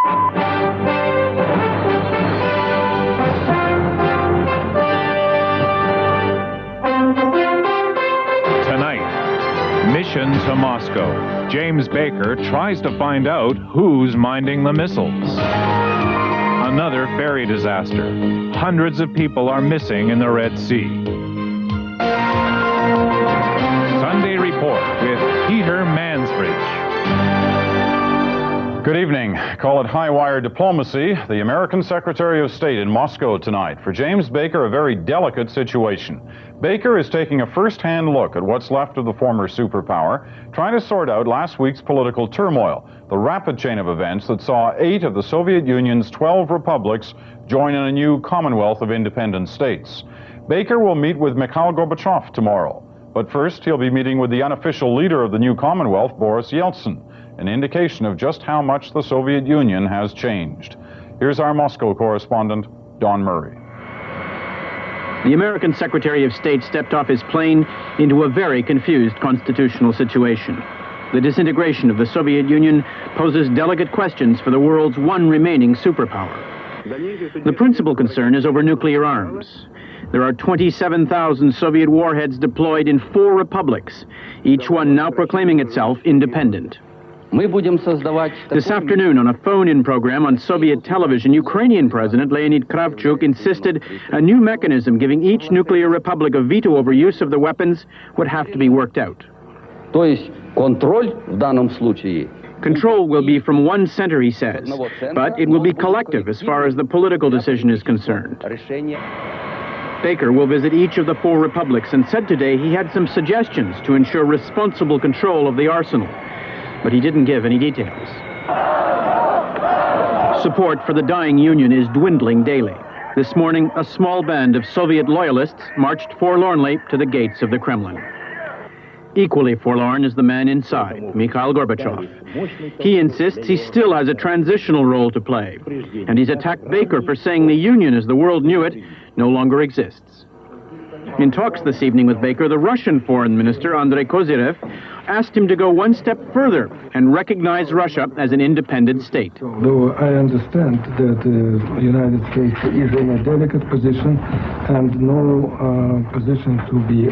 Tonight, mission to Moscow. James Baker tries to find out who's minding the missiles. Another ferry disaster. Hundreds of people are missing in the Red Sea. Sunday Report with Peter Mansbridge. Good evening. Call it high-wire diplomacy. The American Secretary of State in Moscow tonight. For James Baker, a very delicate situation. Baker is taking a first-hand look at what's left of the former superpower, trying to sort out last week's political turmoil, the rapid chain of events that saw 8 of the Soviet Union's 12 republics join in a new Commonwealth of independent states. Baker will meet with Mikhail Gorbachev tomorrow. But first, he'll be meeting with the unofficial leader of the new Commonwealth, Boris Yeltsin, an indication of just how much the Soviet Union has changed. Here's our Moscow correspondent, Don Murray. The American Secretary of State stepped off his plane into a very confused constitutional situation. The disintegration of the Soviet Union poses delicate questions for the world's one remaining superpower. The principal concern is over nuclear arms. There are 27,000 Soviet warheads deployed in 4 republics, each one now proclaiming itself independent. This afternoon, on a phone-in program on Soviet television, Ukrainian President Leonid Kravchuk insisted a new mechanism giving each nuclear republic a veto over use of the weapons would have to be worked out. Control will be from one center, he says, but it will be collective as far as the political decision is concerned. Baker will visit each of the 4 republics and said today he had some suggestions to ensure responsible control of the arsenal. But he didn't give any details. Support for the dying Union is dwindling daily. This morning, a small band of Soviet loyalists marched forlornly to the gates of the Kremlin. Equally forlorn is the man inside, Mikhail Gorbachev. He insists he still has a transitional role to play, and he's attacked Baker for saying the Union, as the world knew it, no longer exists. In talks this evening with Baker, the Russian Foreign Minister, Andrei Kozyrev, asked him to go one step further and recognize Russia as an independent state. Though I understand that the United States is in a delicate position and no position to be